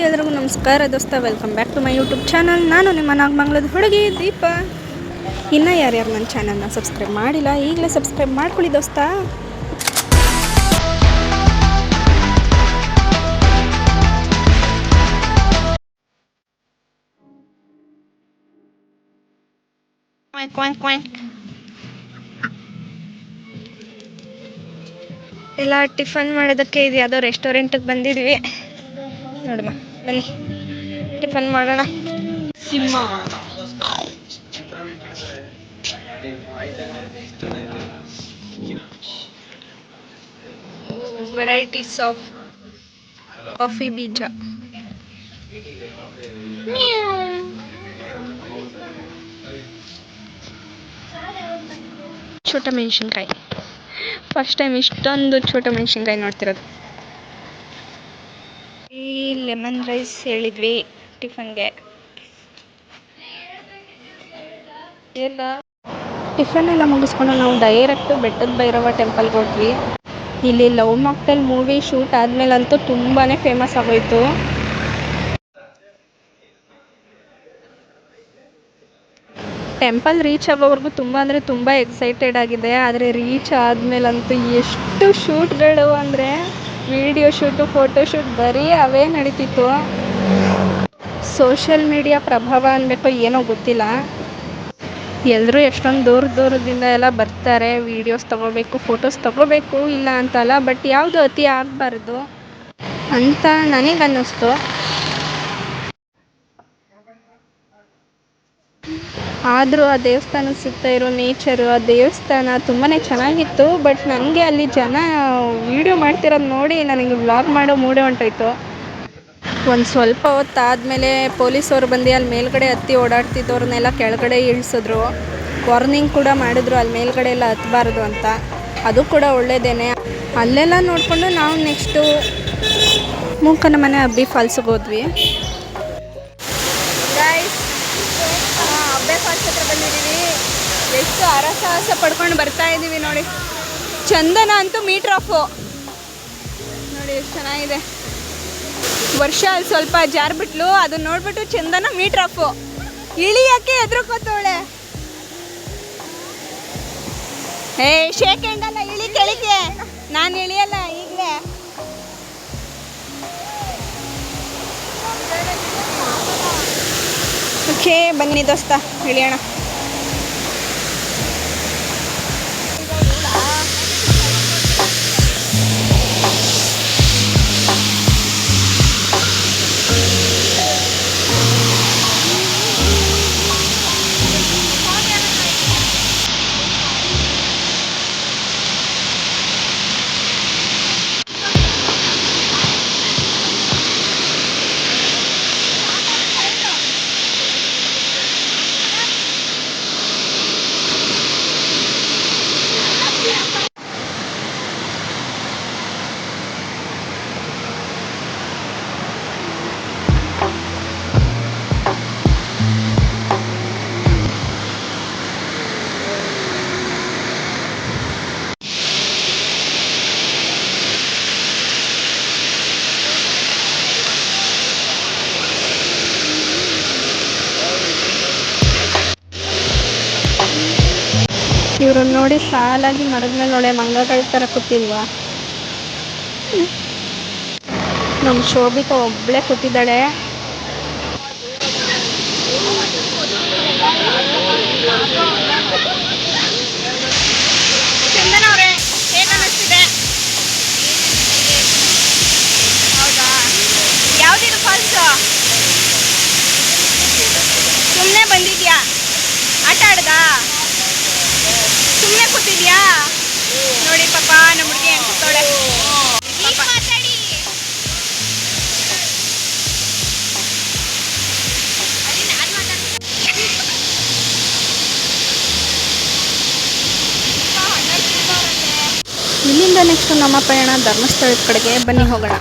ಎಲ್ರಿಗೂ ನಮಸ್ಕಾರ ದೋಸ್ತ, welcome back to my YouTube channel. ನಾನು ನಿಮ್ಮ ನಾಗಮಂಗಲದ ಹುಡುಗಿ ದೀಪ. ಇನ್ನೂ ಯಾರ್ಯಾರು ನನ್ನ ಚಾನಲ್ನ ಸಬ್ಸ್ಕ್ರೈಬ್ ಮಾಡಿಲ್ಲ, ಈಗಲೇ ಸಬ್ಸ್ಕ್ರೈಬ್ ಮಾಡ್ಕೊಳ್ಳಿ ದೋಸ್ತ. ಎಲ್ಲ ಟಿಫನ್ ಮಾಡೋದಕ್ಕೆ ಇದು ಯಾವುದೋ ರೆಸ್ಟೋರೆಂಟಿಗೆ ಬಂದಿದ್ವಿ. ನೋಡಮ್ಮ, ಬನ್ನಿ ಟಿಫನ್ ಮಾಡೋಣ. ವೆರೈಟೀಸ್ ಆಫ್ ಕಾಫಿ ಬೀಜ. ಛೋಟ ಮೆಣಸಿನ್ಕಾಯಿ, ಫಸ್ಟ್ ಟೈಮ್ ಇಷ್ಟೊಂದು ಛೋಟ ಮೆಣಸಿನ್ಕಾಯಿ ನೋಡ್ತಿರೋದು. ಈ ಲೆಮನ್ ರೈಸ್ ಹೇಳಿದ್ವಿ ಟಿಫನ್ಗೆ. ಎಲ್ಲ ಟಿಫನ್ ಎಲ್ಲ ಮುಗಿಸ್ಕೊಂಡು ನಾವು ಡೈರೆಕ್ಟ್ ಬೆಟ್ಟದ ಭೈರವ ಟೆಂಪಲ್ಗೆ ಹೋದ್ವಿ. ಇಲ್ಲಿ ಲವ್ ಮಾಕ್ಟೇಲ್ ಮೂವಿ ಶೂಟ್ ಆದಮೇಲಂತೂ ತುಂಬಾ ಫೇಮಸ್ ಆಗೋಯ್ತು. ಟೆಂಪಲ್ ರೀಚ್ ಆಗೋವರೆಗೂ ತುಂಬ ಅಂದರೆ ತುಂಬ ಎಕ್ಸೈಟೆಡ್ ಆಗಿದೆ. ಆದರೆ ರೀಚ್ ಆದಮೇಲಂತೂ ಎಷ್ಟು ಶೂಟ್ಗಳು ಅಂದರೆ ವಿಡಿಯೋ ಶೂಟು, ಫೋಟೋ ಶೂಟ್ ಬರೀ ಅವೇ ನಡೀತಿತ್ತು. ಸೋಷಿಯಲ್ ಮೀಡಿಯಾ ಪ್ರಭಾವ ಅನ್ನಬೇಕು, ಏನೋ ಗೊತ್ತಿಲ್ಲ. ಎಲ್ಲರೂ ಎಷ್ಟೊಂದು ದೂರದಿಂದ ಎಲ್ಲ ಬರ್ತಾರೆ, ವೀಡಿಯೋಸ್ ತೊಗೋಬೇಕು, ಫೋಟೋಸ್ ತೊಗೋಬೇಕು, ಇಲ್ಲ ಅಂತಲ್ಲ. ಬಟ್ ಯಾವುದು ಅತಿ ಆಗಬಾರ್ದು ಅಂತ ನನಗನ್ನಿಸ್ತು. ಆದರೂ ಆ ದೇವಸ್ಥಾನದ ಸುತ್ತ ಇರೋ ನೇಚರು, ಆ ದೇವಸ್ಥಾನ ತುಂಬಾ ಚೆನ್ನಾಗಿತ್ತು. ಬಟ್ ನನಗೆ ಅಲ್ಲಿ ಜನ ವೀಡಿಯೋ ಮಾಡ್ತಿರೋದು ನೋಡಿ ನನಗೆ ವ್ಲಾಗ್ ಮಾಡೋ ಮೂಡೇ ಹೊಂಟೋಯ್ತು. ಒಂದು ಸ್ವಲ್ಪ ಹೊತ್ತಾದಮೇಲೆ ಪೊಲೀಸವ್ರು ಬಂದು ಅಲ್ಲಿ ಮೇಲ್ಗಡೆ ಹತ್ತಿ ಓಡಾಡ್ತಿದ್ದವ್ರನ್ನೆಲ್ಲ ಕೆಳಗಡೆ ಇಳಿಸಿದ್ರು. ವಾರ್ನಿಂಗ್ ಕೂಡ ಮಾಡಿದ್ರು ಅಲ್ಲಿ ಮೇಲ್ಗಡೆ ಎಲ್ಲ ಹತ್ತಬಾರ್ದು ಅಂತ. ಅದು ಕೂಡ ಒಳ್ಳೆಯದೇನೆ. ಅಲ್ಲೆಲ್ಲ ನೋಡಿಕೊಂಡು ನಾವು ನೆಕ್ಸ್ಟು ಮೂಕನಮನೆ ಅಬ್ಬಿ ಫಾಲ್ಸಿಗೆ ಹೋದ್ವಿ. ಅಬ್ಬೆ ಫಾಲ್ಸ್ ಹತ್ರ ಬಂದಿದ್ದೀವಿ. ಎಷ್ಟು ಅರಸಾಹಸ ಪಡ್ಕೊಂಡು ಬರ್ತಾ ಇದ್ದೀವಿ ನೋಡಿ. ಚಂದನ ಅಂತೂ ಮೀಟರ್ ಆಫು ನೋಡಿ, ಎಷ್ಟು ಚೆನ್ನಾಗಿದೆ. ವರ್ಷ ಅಲ್ಲಿ ಸ್ವಲ್ಪ ಜಾರ್ಬಿಟ್ಲು, ಅದನ್ನ ನೋಡ್ಬಿಟ್ಟು ಚಂದನ ಮೀಟರ್ ಆಫು. ಇಳಿಯಕ್ಕೆ ಎದುರುಕೋತವಳೆ. ಶೇಕ್ ಹ್ಯಾಂಡ್ ಅಲ್ಲ, ಇಳಿ ಕೆಳಗೆ. ನಾನು ಇಳಿಯಲ್ಲ ಈಗಲೇ. ಓಕೆ ಬನ್ನಿ ದೋಸ್ತ, ಇಳಿಯೋಣ. ಇವ್ರನ್ನ ನೋಡಿ ಸಾಲಾಗಿ ಮರದ ಮೇಲೆ ಒಳ್ಳೆ ಮಂಗಗಳ ಥರ ಕೂತಿಲ್ವಾ. ನಮ್ಮ ಶೋಭಿತಾ ಒಬ್ಬಳೇ ಕೂತಿದ್ದಾಳೆ. ಚಂದನ ಅವರೇ, ಹೇಗೆ ಅನ್ನಿಸ್ತಿದೆ? ಹೌದಾ, ಯಾವುದಿದು ಫಾಲ್ಸು? ಸುಮ್ಮನೆ ಬಂದಿದ್ಯಾ? ಆಟ ಆಡ್ದಾ? ಸುಮ್ಮನೆ ಕೂತಿದ್ಯಾ? ನೋಡಿ ಪಾಪ ನಮ್ಮ ಹುಡುಗಿ ಹೆಂಗೆ ಕೂತವಳೆ. ಇಲ್ಲಿಂದ ನೆಕ್ಸ್ಟ್ ನಮ್ಮ ಪಯಣ ಧರ್ಮಸ್ಥಳದ ಕಡೆಗೆ. ಬನ್ನಿ ಹೋಗೋಣ.